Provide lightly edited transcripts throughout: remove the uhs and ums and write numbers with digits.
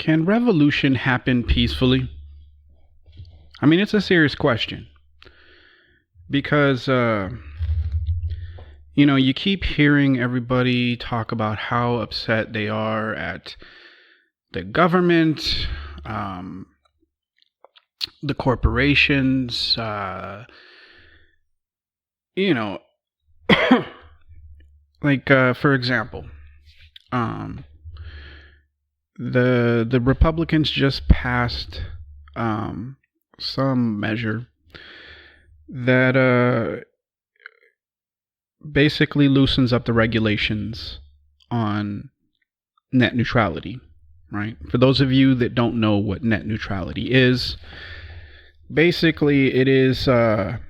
Can revolution happen peacefully? I mean, it's a serious question because, you keep hearing everybody talk about how upset they are at the government, the corporations, you know, for example, um, the Republicans just passed some measure that basically loosens up the regulations on net neutrality, right? For those of you that don't know what net neutrality is, basically it's a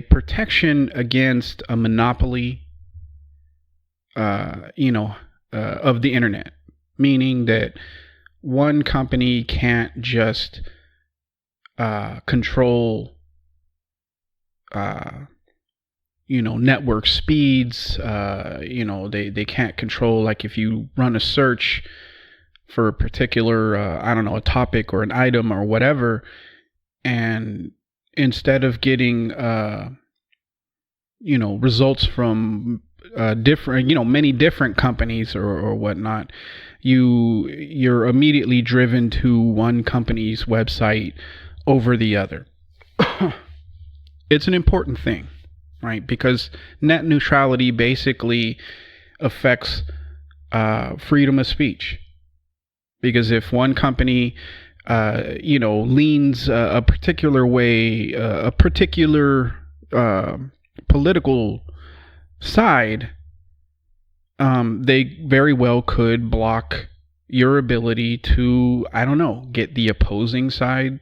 protection against a monopoly, of the internet, meaning that one company can't just control network speeds. They can't control, like, if you run a search for a particular a topic or an item or whatever, and instead of getting results from many different companies or whatnot, you're immediately driven to one company's website over the other. It's an important thing, right? Because net neutrality basically affects freedom of speech. Because if one company leans a particular way, a particular political side, they very well could block your ability to, get the opposing side.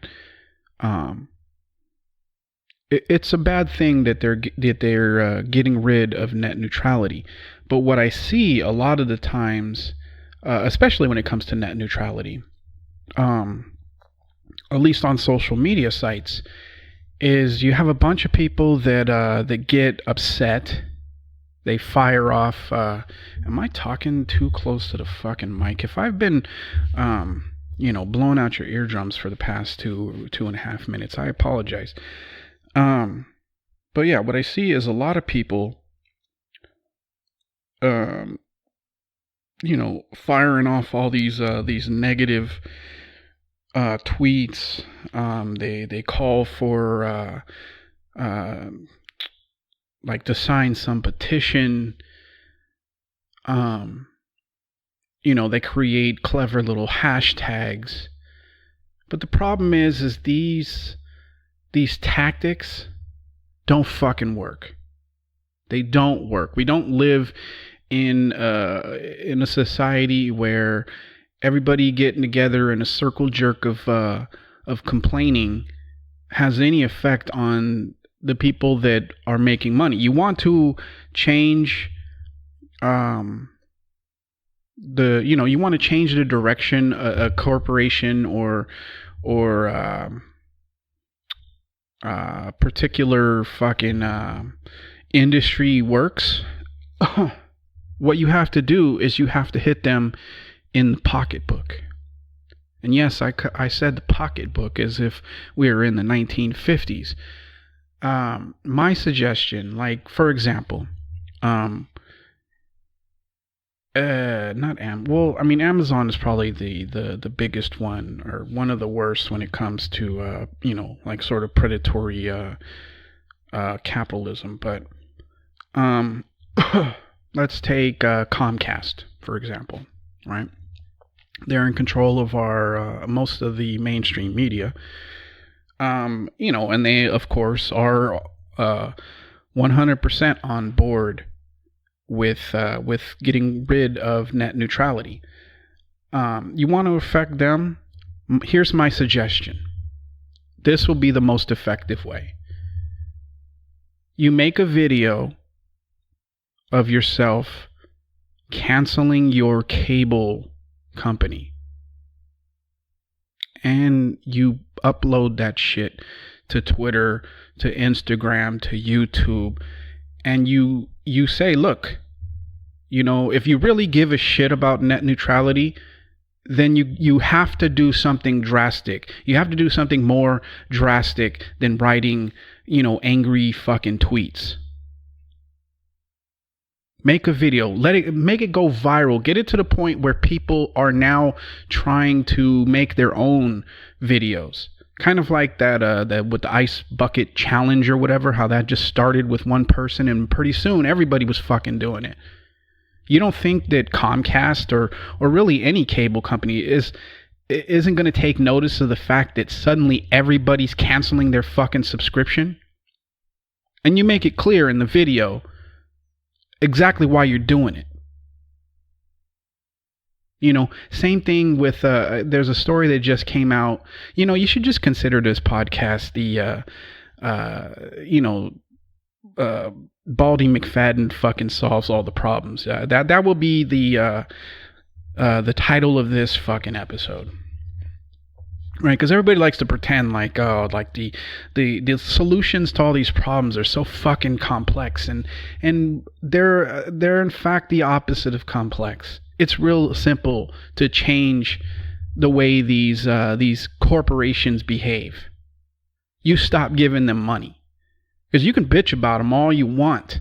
It's a bad thing that they're getting rid of net neutrality. But what I see a lot of the times, especially when it comes to net neutrality, at least on social media sites, is you have a bunch of people that get upset. They fire off. Am I talking too close to the fucking mic? If I've been, blowing out your eardrums for the past 2.5 minutes, I apologize. But yeah, what I see is a lot of people, firing off all these negative tweets. They call for to sign some petition. They create clever little hashtags. But the problem is these tactics don't fucking work. They don't work. We don't live in a society where everybody getting together in a circle jerk of complaining has any effect on the people that are making money. You want to change you want to change the direction a corporation or particular fucking industry works. What you have to do is you have to hit them in the pocketbook. And yes, I said the pocketbook as if we were in the 1950s. My suggestion, for example, Amazon is probably the biggest one, or one of the worst when it comes to sort of predatory capitalism. But let's take Comcast, for example, right? They're in control of our most of the mainstream media, and they of course are 100% on board with getting rid of net neutrality. You want to affect them? Here's my suggestion. This will be the most effective way. You make a video of yourself canceling your cable company, and you upload that shit to Twitter, to Instagram, to YouTube, and you say, look, if you really give a shit about net neutrality, then you have to do something drastic. You have to do something more drastic than writing, angry fucking tweets. Make a video, make it go viral, get it to the point where people are now trying to make their own videos. Kind of like that with the ice bucket challenge or whatever, how that just started with one person and pretty soon everybody was fucking doing it. You don't think that Comcast or really any cable company isn't going to take notice of the fact that suddenly everybody's canceling their fucking subscription? And you make it clear in the video exactly why you're doing it. Same thing with, there's a story that just came out. You should just consider this podcast Baldy McFadden fucking solves all the problems. That will be the title of this fucking episode. Right, because everybody likes to pretend like, like the solutions to all these problems are so fucking complex, and they're in fact the opposite of complex. It's real simple to change the way these corporations behave. You stop giving them money, because you can bitch about them all you want,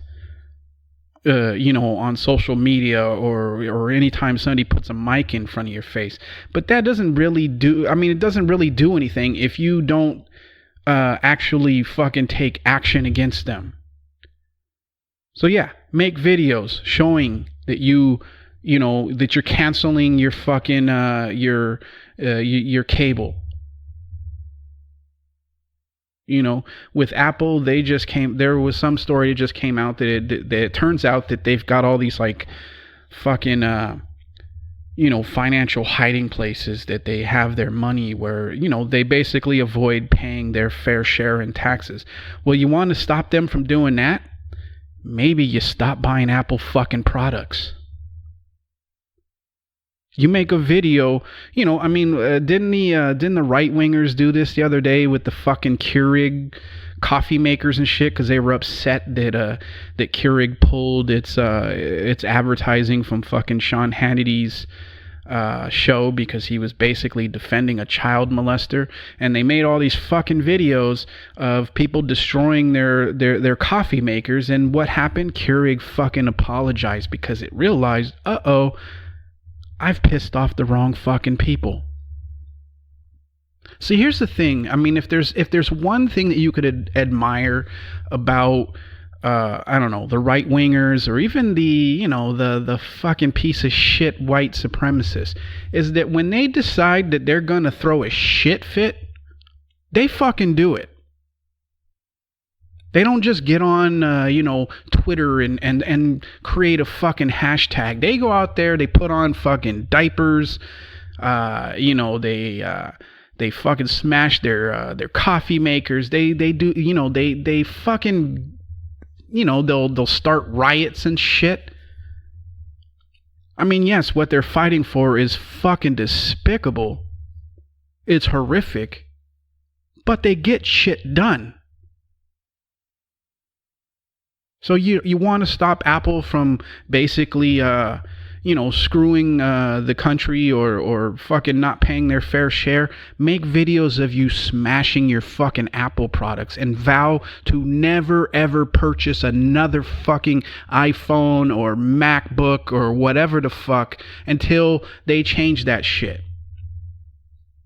on social media or anytime somebody puts a mic in front of your face. But that doesn't really it doesn't really do anything if you don't actually fucking take action against them. So yeah, make videos showing that that you're canceling your fucking your cable. With Apple, there was some story that just came out that it turns out that they've got all these like fucking financial hiding places that they have their money where they basically avoid paying their fair share in taxes. Well, you want to stop them from doing that? Maybe you stop buying Apple fucking products. You make a video, didn't the right wingers do this the other day with the fucking Keurig coffee makers and shit, because they were upset that Keurig pulled its advertising from fucking Sean Hannity's show because he was basically defending a child molester, and they made all these fucking videos of people destroying their coffee makers, and what happened? Keurig fucking apologized because it realized, I've pissed off the wrong fucking people. See, here's the thing. If there's one thing that you could admire about, the right wingers or even the fucking piece of shit white supremacists, is that when they decide that they're gonna throw a shit fit, they fucking do it. They don't just get on, Twitter and create a fucking hashtag. They go out there, they put on fucking diapers, they fucking smash their coffee makers. They do, they fucking, they'll start riots and shit. Yes, what they're fighting for is fucking despicable. It's horrific, but they get shit done. So you want to stop Apple from basically, screwing the country or fucking not paying their fair share? Make videos of you smashing your fucking Apple products and vow to never ever purchase another fucking iPhone or MacBook or whatever the fuck until they change that shit.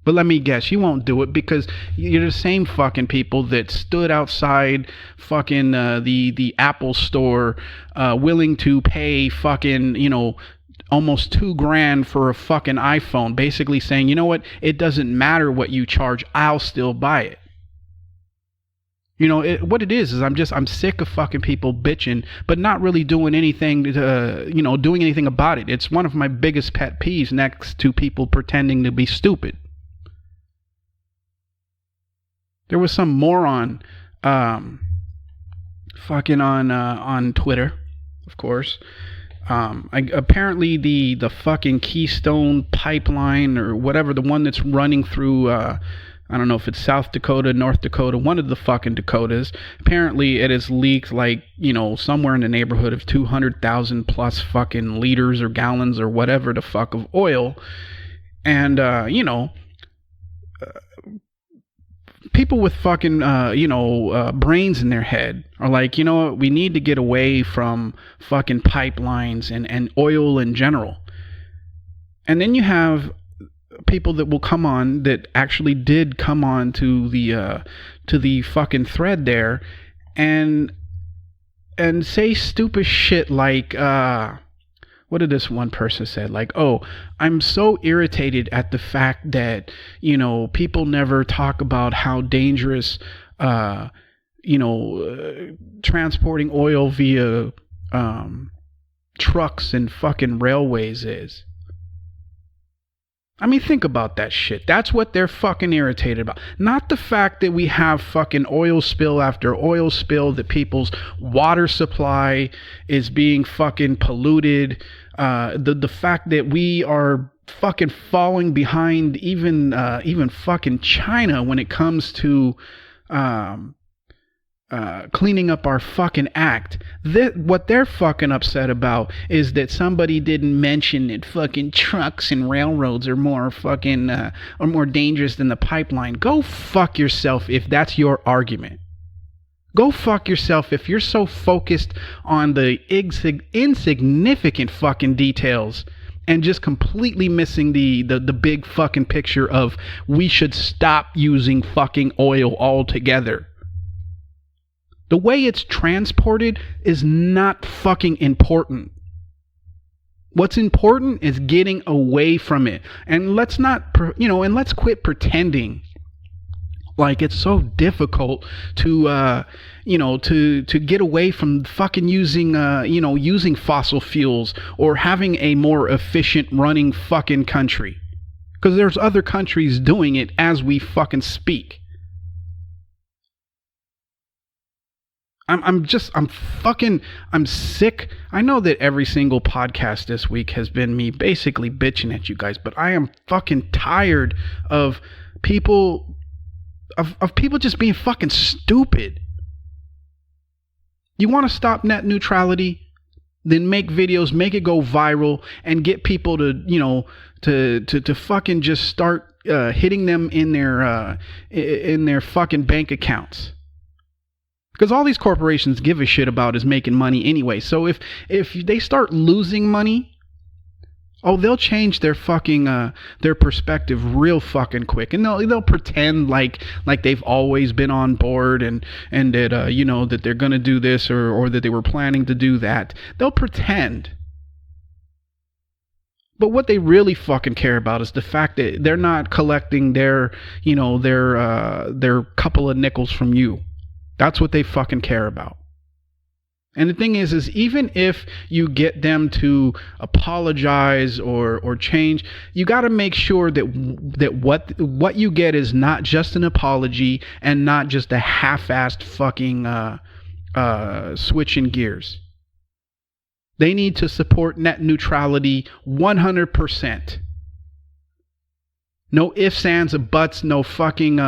But let me guess, you won't do it because you're the same fucking people that stood outside fucking the Apple store willing to pay fucking, almost $2,000 for a fucking iPhone, basically saying, you know what, it doesn't matter what you charge, I'll still buy it. What it is I'm sick of fucking people bitching, but not really doing anything doing anything about it. It's one of my biggest pet peeves next to people pretending to be stupid. There was some moron fucking on Twitter, of course. Apparently the fucking Keystone Pipeline or whatever, the one that's running through, I don't know if it's South Dakota, North Dakota, one of the fucking Dakotas. Apparently it has leaked somewhere in the neighborhood of 200,000 plus fucking liters or gallons or whatever the fuck of oil. And people with fucking brains in their head are like, you know what, we need to get away from fucking pipelines and oil in general. And then you have people that will come on, that actually did come on to the fucking thread there, and say stupid shit like, what did this one person say? Like, oh, I'm so irritated at the fact that, people never talk about how dangerous, transporting oil via trucks and fucking railways is. I mean, think about that shit. That's what they're fucking irritated about. Not the fact that we have fucking oil spill after oil spill, that people's water supply is being fucking polluted. The fact that we are fucking falling behind even fucking China when it comes to cleaning up our fucking act. What they're fucking upset about is that somebody didn't mention that fucking trucks and railroads are more fucking are more dangerous than the pipeline. Go fuck yourself if that's your argument. Go fuck yourself if you're so focused on the insignificant fucking details and just completely missing the big fucking picture of we should stop using fucking oil altogether. The way it's transported is not fucking important. What's important is getting away from it. And let's let's quit pretending like it's so difficult to get away from fucking using fossil fuels or having a more efficient running fucking country. Because there's other countries doing it as we fucking speak. I'm sick. I know that every single podcast this week has been me basically bitching at you guys, but I am fucking tired of people just being fucking stupid. You want to stop net neutrality? Then make videos, make it go viral, and get people to fucking just start hitting them in their fucking bank accounts. Because all these corporations give a shit about is making money anyway. So if they start losing money, they'll change their fucking their perspective real fucking quick, and they'll pretend like they've always been on board and that that they're gonna do this or that they were planning to do that. They'll pretend. But what they really fucking care about is the fact that they're not collecting their couple of nickels from you. That's what they fucking care about. And the thing is even if you get them to apologize or change, you got to make sure that what you get is not just an apology and not just a half-assed fucking switching gears. They need to support net neutrality 100%. No ifs, ands, or buts, no fucking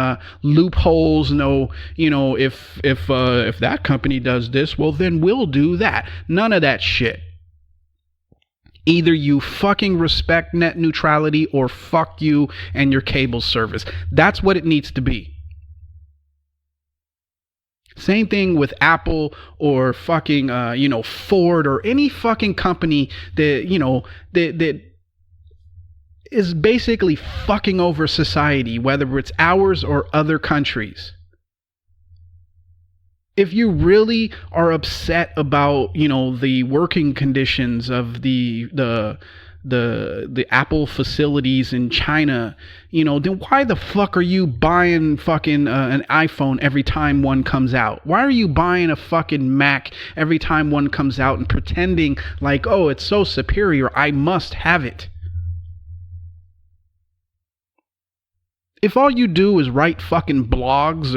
loopholes, no, if that company does this, well, then we'll do that. None of that shit. Either you fucking respect net neutrality or fuck you and your cable service. That's what it needs to be. Same thing with Apple or fucking, Ford or any fucking company that is basically fucking over society, whether it's ours or other countries. If you really are upset about, the working conditions of the Apple facilities in China, then why the fuck are you buying fucking an iPhone every time one comes out? Why are you buying a fucking Mac every time one comes out and pretending like, oh, it's so superior, I must have it? If all you do is write fucking blogs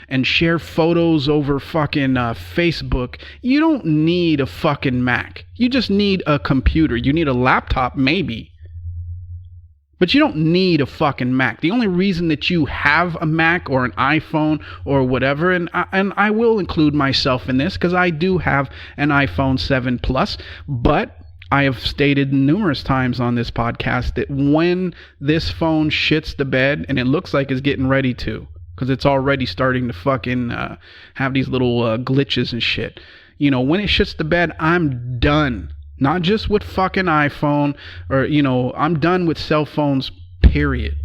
and share photos over fucking Facebook, you don't need a fucking Mac. You just need a computer. You need a laptop, maybe. But you don't need a fucking Mac. The only reason that you have a Mac or an iPhone or whatever, and I will include myself in this because I do have an iPhone 7 Plus, but I have stated numerous times on this podcast that when this phone shits the bed, and it looks like it's getting ready to, because it's already starting to fucking have these little glitches and shit. You know, when it shits the bed, I'm done. Not just with fucking iPhone, or, you know, I'm done with cell phones, period.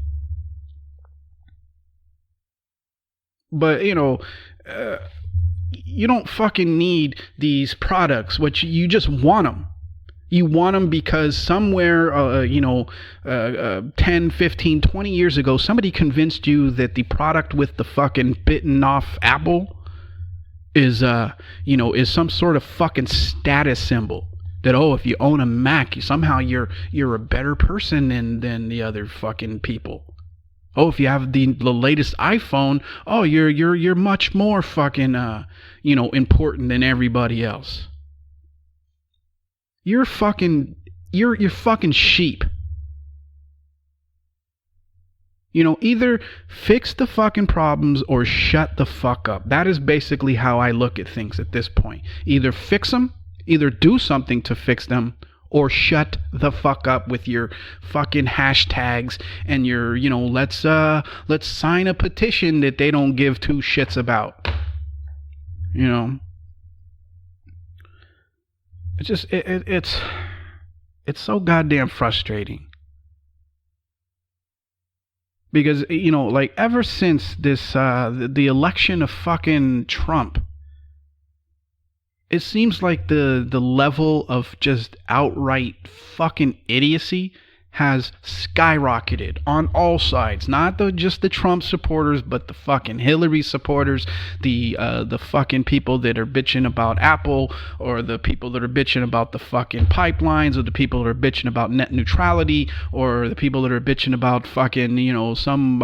But, you know, you don't fucking need these products, which you just want them. You want them because somewhere, 10, 15, 20 years ago, somebody convinced you that the product with the fucking bitten off apple is some sort of fucking status symbol. That, oh, if you own a Mac, somehow you're a better person than the other fucking people. Oh, if you have the latest iPhone, oh, you're much more fucking important than everybody else. You're fucking sheep. You know, either fix the fucking problems or shut the fuck up. That is basically how I look at things at this point. Either fix them, either do something to fix them, or shut the fuck up with your fucking hashtags and your, let's sign a petition that they don't give two shits about. You know. It's just it's so goddamn frustrating. Because, like, ever since this the election of fucking Trump, it seems like the level of just outright fucking idiocy has skyrocketed on all sides. Not just the Trump supporters, but the fucking Hillary supporters, the fucking people that are bitching about Apple, or the people that are bitching about the fucking pipelines, or the people that are bitching about net neutrality, or the people that are bitching about fucking, some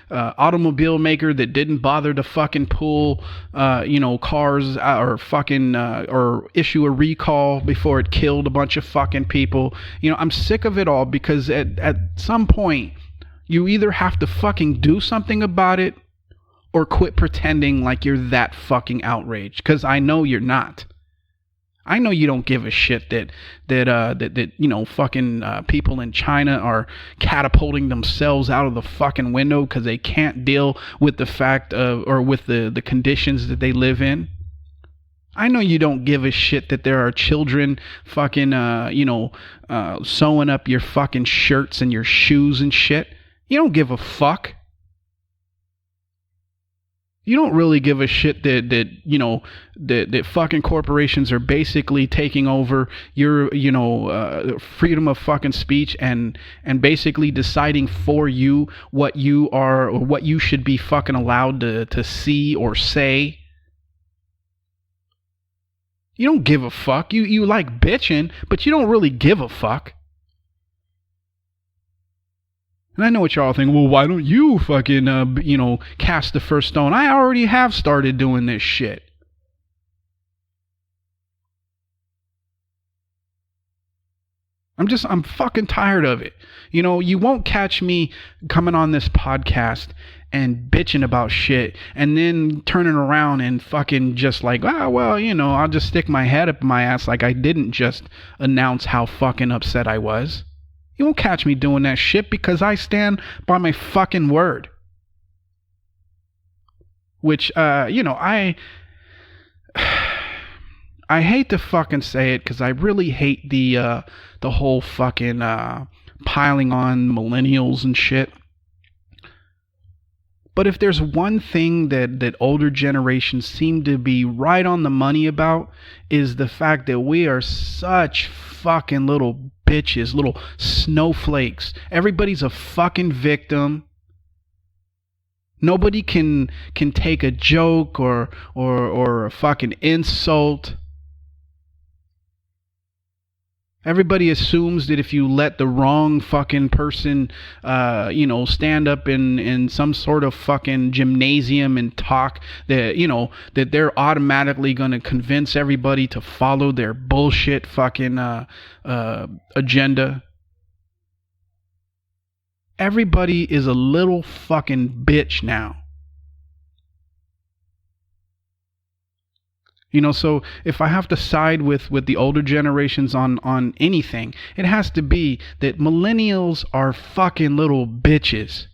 automobile maker that didn't bother to fucking pull, cars or fucking, or issue a recall before it killed a bunch of fucking people. I'm sick of it all, because at some point you either have to fucking do something about it or quit pretending like you're that fucking outraged, because I know you're not. I know you don't give a shit that fucking people in China are catapulting themselves out of the fucking window because they can't deal with the fact of, or with the conditions that they live in. I know you don't give a shit that there are children fucking, sewing up your fucking shirts and your shoes and shit. You don't give a fuck. You don't really give a shit that fucking corporations are basically taking over your, freedom of fucking speech and basically deciding for you what you are, or what you should be fucking allowed to see or say. You don't give a fuck. You like bitching, but you don't really give a fuck. And I know what y'all think. Well, why don't you fucking, cast the first stone? I already have started doing this shit. I'm fucking tired of it. You won't catch me coming on this podcast and bitching about shit and then turning around and fucking just like, I'll just stick my head up my ass like I didn't just announce how fucking upset I was. You won't catch me doing that shit, because I stand by my fucking word. Which, I hate to fucking say it, because I really hate the whole fucking piling on millennials and shit. But if there's one thing that older generations seem to be right on the money about, is the fact that we are such fucking little bitches, little snowflakes. Everybody's a fucking victim. Nobody can take a joke or a fucking insult. Everybody assumes that if you let the wrong fucking person, stand up in some sort of fucking gymnasium and talk, that, that they're automatically going to convince everybody to follow their bullshit fucking agenda. Everybody is a little fucking bitch now. So if I have to side with the older generations on anything, it has to be that millennials are fucking little bitches.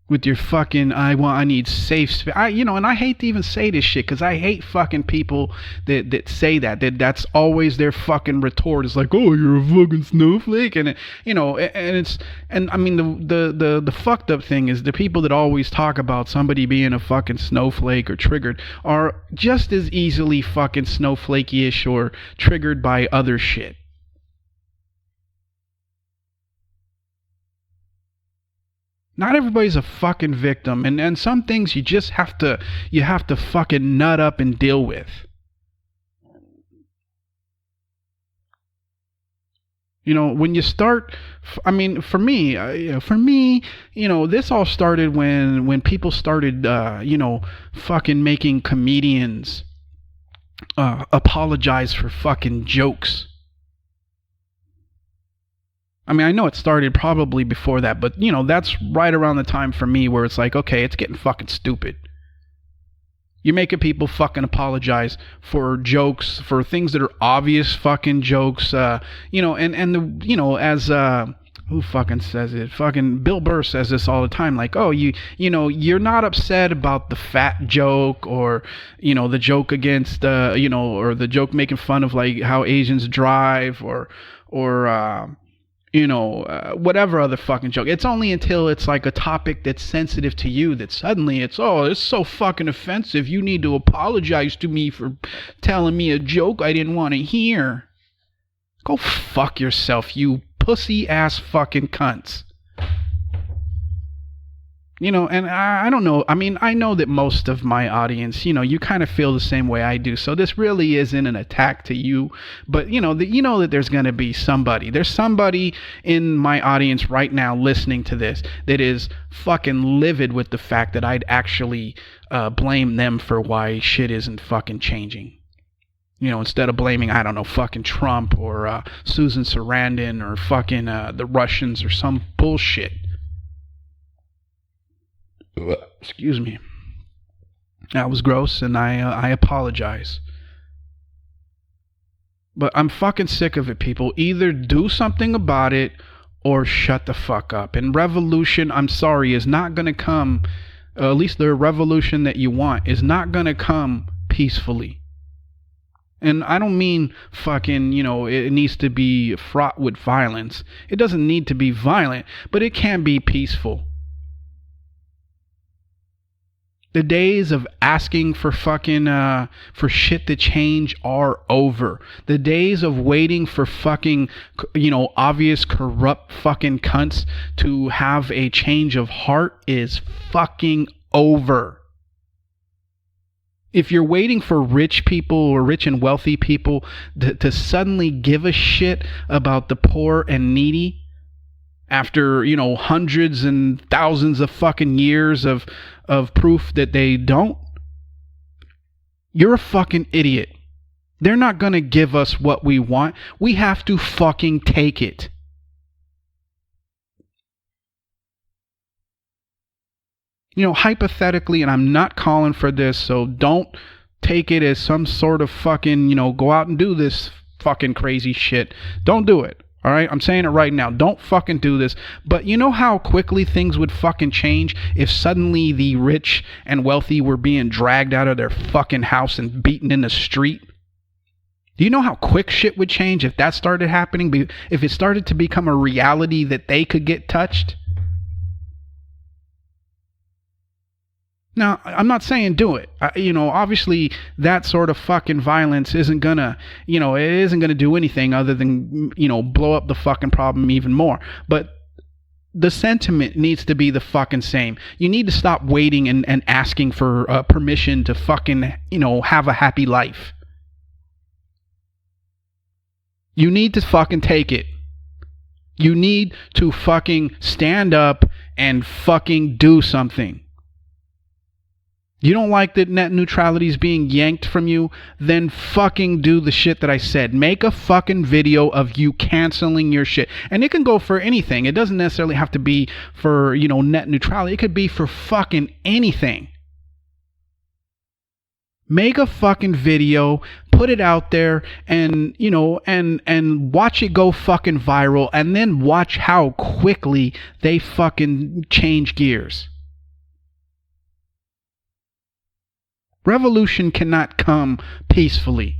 With your fucking, I need safe space. And I hate to even say this shit because I hate fucking people that say that's always their fucking retort. It's like, oh, you're a fucking snowflake, and I mean the fucked up thing is the people that always talk about somebody being a fucking snowflake or triggered are just as easily fucking snowflakey-ish or triggered by other shit. Not everybody's a fucking victim, and some things you just have to fucking nut up and deal with. When you start, I mean, for me, this all started when people started, fucking making comedians apologize for fucking jokes. I mean, I know it started probably before that, but, that's right around the time for me where it's like, okay, it's getting fucking stupid. You're making people fucking apologize for jokes, for things that are obvious fucking jokes, as, who fucking says it? Fucking Bill Burr says this all the time. Like, oh, you're not upset about the fat joke or, the joke against, or the joke making fun of like how Asians drive or whatever other fucking joke. It's only until it's like a topic that's sensitive to you that suddenly it's so fucking offensive. You need to apologize to me for telling me a joke I didn't want to hear. Go fuck yourself, you pussy ass fucking cunts. And I don't know. I mean, I know that most of my audience, you kind of feel the same way I do. So this really isn't an attack to you, but that there's going to be somebody. There's somebody in my audience right now listening to this that is fucking livid with the fact that I'd actually blame them for why shit isn't fucking changing. Instead of blaming, I don't know, fucking Trump or Susan Sarandon or fucking the Russians or some bullshit. Excuse me. That was gross, and I apologize. But I'm fucking sick of it, people. Either do something about it or shut the fuck up. And revolution, I'm sorry, is not going to come, at least the revolution that you want, is not going to come peacefully. And I don't mean fucking, it needs to be fraught with violence. It doesn't need to be violent, but it can be peaceful. The days of asking for fucking, for shit to change are over. The days of waiting for fucking, obvious corrupt fucking cunts to have a change of heart is fucking over. If you're waiting for rich people or rich and wealthy people to suddenly give a shit about the poor and needy, after, hundreds and thousands of fucking years of proof that they don't, you're a fucking idiot. They're not going to give us what we want. We have to fucking take it. Hypothetically, and I'm not calling for this, so don't take it as some sort of fucking, go out and do this fucking crazy shit. Don't do it. All right, I'm saying it right now. Don't fucking do this. But you know how quickly things would fucking change if suddenly the rich and wealthy were being dragged out of their fucking house and beaten in the street? Do you know how quick shit would change if that started happening? If it started to become a reality that they could get touched? Now, I'm not saying do it. Obviously that sort of fucking violence isn't gonna, it isn't gonna do anything other than, blow up the fucking problem even more. But the sentiment needs to be the fucking same. You need to stop waiting and asking for permission to fucking, have a happy life. You need to fucking take it. You need to fucking stand up and fucking do something. You don't like that net neutrality is being yanked from you? Then fucking do the shit that I said. Make a fucking video of you canceling your shit. And it can go for anything. It doesn't necessarily have to be for, net neutrality. It could be for fucking anything. Make a fucking video, put it out there, and and watch it go fucking viral, and then watch how quickly they fucking change gears. Revolution cannot come peacefully.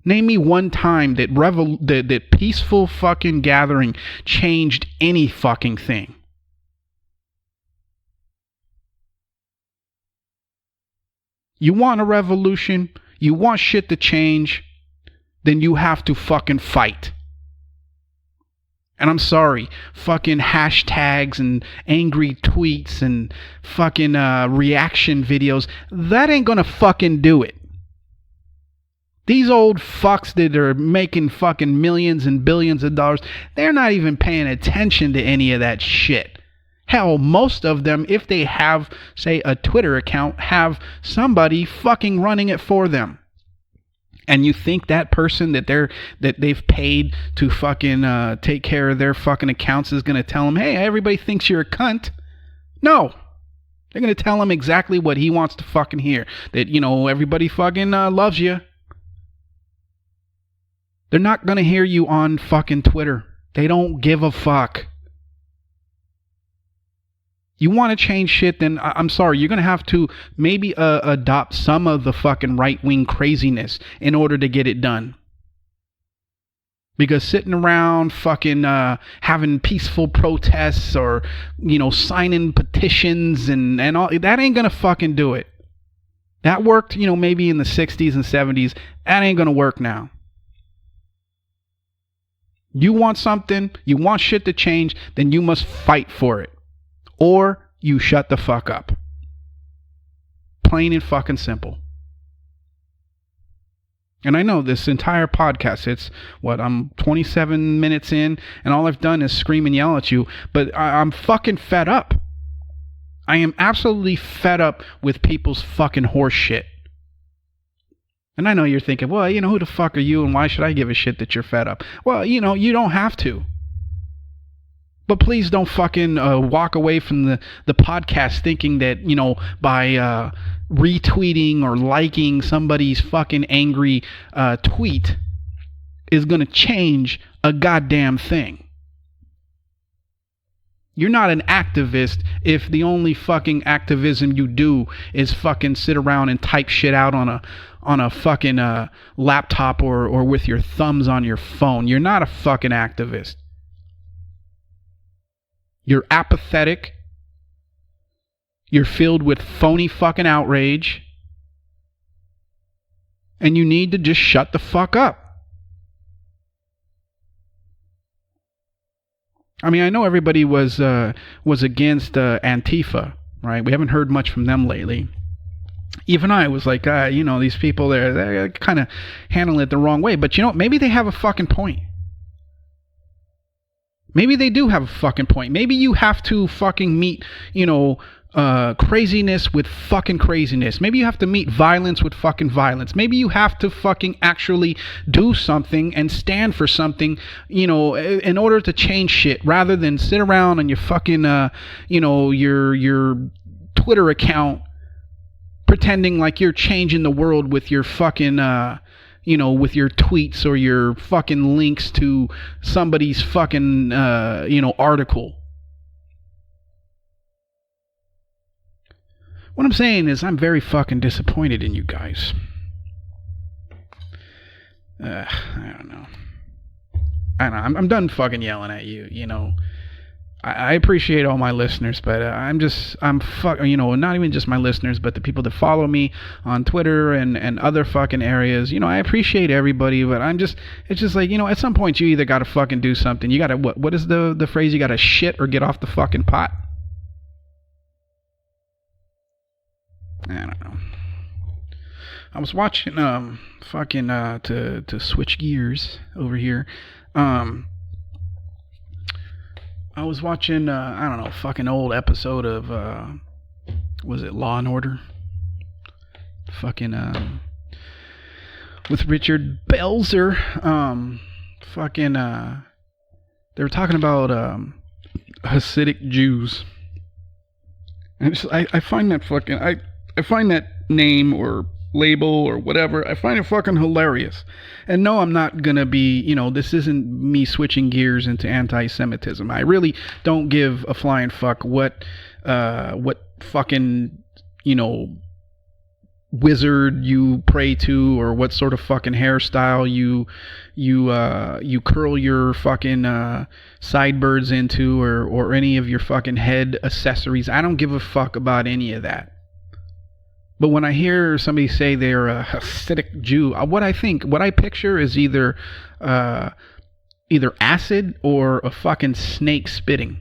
Name me one time that peaceful fucking gathering changed any fucking thing. You want a revolution? You want shit to change? Then you have to fucking fight. And I'm sorry, fucking hashtags and angry tweets and fucking reaction videos, that ain't gonna fucking do it. These old fucks that are making fucking millions and billions of dollars, they're not even paying attention to any of that shit. Hell, most of them, if they have, say, a Twitter account, have somebody fucking running it for them. And you think that person that they've paid to fucking take care of their fucking accounts is going to tell them, hey, everybody thinks you're a cunt? No. They're going to tell him exactly what he wants to fucking hear. That, everybody fucking loves you. They're not going to hear you on fucking Twitter. They don't give a fuck. You want to change shit, then I'm sorry, you're going to have to maybe adopt some of the fucking right-wing craziness in order to get it done. Because sitting around fucking having peaceful protests or, signing petitions and all, that ain't going to fucking do it. That worked, maybe in the 60s and 70s. That ain't going to work now. You want something, you want shit to change, then you must fight for it. Or you shut the fuck up. Plain and fucking simple. And I know this entire podcast, I'm 27 minutes in, and all I've done is scream and yell at you, but I'm fucking fed up. I am absolutely fed up with people's fucking horse shit. And I know you're thinking, well, who the fuck are you and why should I give a shit that you're fed up? Well, you don't have to. But please don't fucking walk away from the podcast thinking that, by retweeting or liking somebody's fucking angry tweet is going to change a goddamn thing. You're not an activist if the only fucking activism you do is fucking sit around and type shit out on a fucking laptop or with your thumbs on your phone. You're not a fucking activist. You're apathetic. You're filled with phony fucking outrage. And you need to just shut the fuck up. I mean, I know everybody was against Antifa, right? We haven't heard much from them lately. Even I was like, these people, they're kind of handling it the wrong way. But maybe they have a fucking point. Maybe they do have a fucking point. Maybe you have to fucking meet, craziness with fucking craziness. Maybe you have to meet violence with fucking violence. Maybe you have to fucking actually do something and stand for something, in order to change shit rather than sit around on your fucking, your Twitter account pretending like you're changing the world with your fucking, with your tweets or your fucking links to somebody's fucking, article. What I'm saying is I'm very fucking disappointed in you guys. I don't know. I'm done fucking yelling at you, I appreciate all my listeners, but not even just my listeners, but the people that follow me on Twitter and other fucking areas. I appreciate everybody, but it's just like, at some point you either got to fucking do something. You got to, what is the phrase? You got to shit or get off the fucking pot. I don't know. I was watching, to switch gears over here. I was watching, fucking old episode of, was it Law and Order? Fucking, with Richard Belzer. They were talking about, Hasidic Jews. And I find that fucking, I find that name or label or whatever, I find it fucking hilarious. And no, I'm not gonna be, this isn't me switching gears into anti-Semitism. I really don't give a flying fuck what fucking, wizard you pray to, or what sort of fucking hairstyle you curl your fucking sideburns into, or any of your fucking head accessories. I don't give a fuck about any of that. But when I hear somebody say they're a Hasidic Jew, what I picture is either acid or a fucking snake spitting.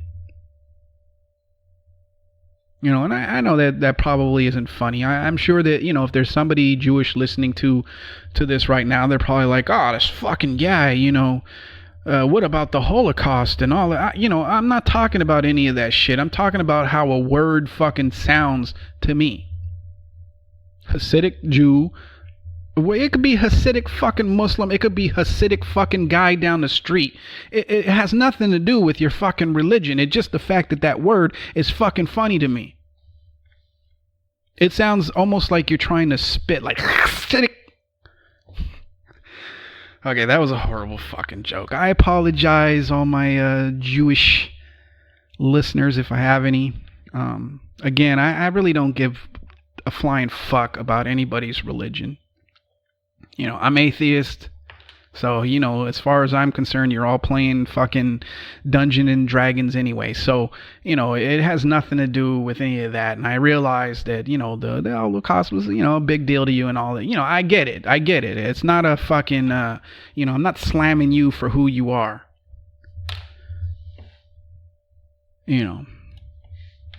And I know that probably isn't funny. I'm sure that, if there's somebody Jewish listening to this right now, they're probably like, oh, this fucking guy, what about the Holocaust and all that? I'm not talking about any of that shit. I'm talking about how a word fucking sounds to me. Hasidic Jew. It could be Hasidic fucking Muslim. It could be Hasidic fucking guy down the street. It has nothing to do with your fucking religion. It's just the fact that word is fucking funny to me. It sounds almost like you're trying to spit, like Hasidic. Okay, that was a horrible fucking joke. I apologize, all my Jewish listeners, if I have any. Again, I really don't give a flying fuck about anybody's religion. I'm atheist, so, as far as I'm concerned, you're all playing fucking Dungeons and Dragons anyway. So, it has nothing to do with any of that. And I realize that, the Holocaust was, a big deal to you and all that. I get it. It's not a fucking, I'm not slamming you for who you are. It's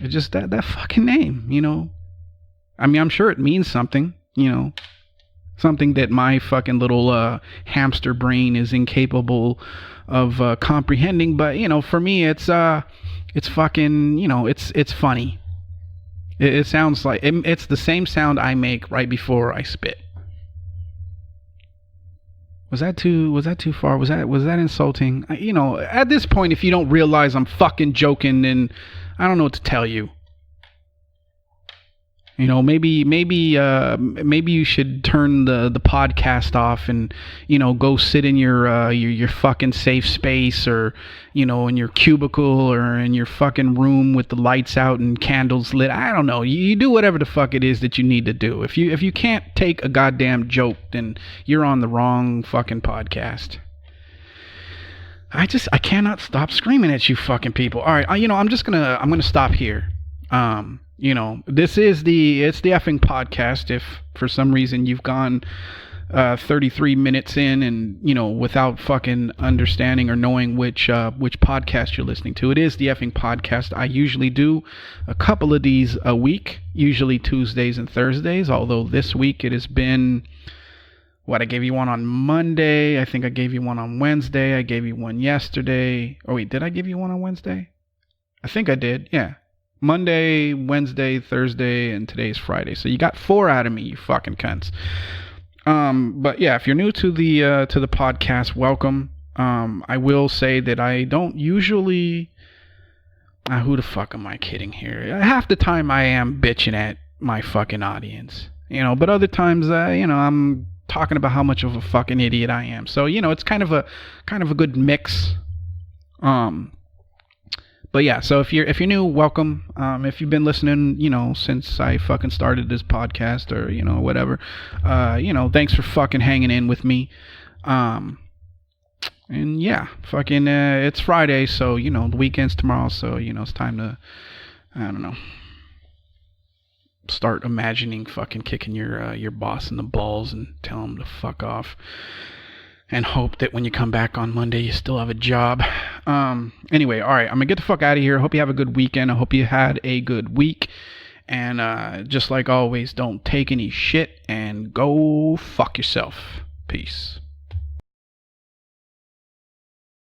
just that fucking name, I mean, I'm sure it means something, something that my fucking little hamster brain is incapable of comprehending. But, for me, it's fucking, it's funny. It sounds like, it's the same sound I make right before I spit. Was that too far? Was that insulting? At this point, if you don't realize I'm fucking joking, then I don't know what to tell you. Maybe you should turn the podcast off and, go sit in your fucking safe space, or, in your cubicle, or in your fucking room with the lights out and candles lit. I don't know. You do whatever the fuck it is that you need to do. If you can't take a goddamn joke, then you're on the wrong fucking podcast. I cannot stop screaming at you fucking people. All right, I'm gonna stop here. It's the effing podcast. If for some reason you've gone 33 minutes in and, without fucking understanding or knowing which podcast you're listening to, it is the effing podcast. I usually do a couple of these a week, usually Tuesdays and Thursdays, although this week it has been, I gave you one on Monday. I think I gave you one on Wednesday. I gave you one yesterday. Oh, wait, did I give you one on Wednesday? I think I did, yeah. Monday, Wednesday, Thursday, and today's Friday. So you got 4 out of me, you fucking cunts. But yeah, if you're new to the podcast, welcome. I will say that I don't usually. Who the fuck am I kidding here? Half the time I am bitching at my fucking audience, But other times, I'm talking about how much of a fucking idiot I am. So it's kind of a good mix. But yeah, so if you're new, welcome. If you've been listening, since I fucking started this podcast, or whatever, thanks for fucking hanging in with me. And yeah, fucking it's Friday, so the weekend's tomorrow, so it's time to, I don't know, start imagining fucking kicking your boss in the balls and tell him to fuck off. And hope that when you come back on Monday, you still have a job. Anyway, all right, I'm going to get the fuck out of here. Hope you have a good weekend. I hope you had a good week. And just like always, don't take any shit and go fuck yourself. Peace.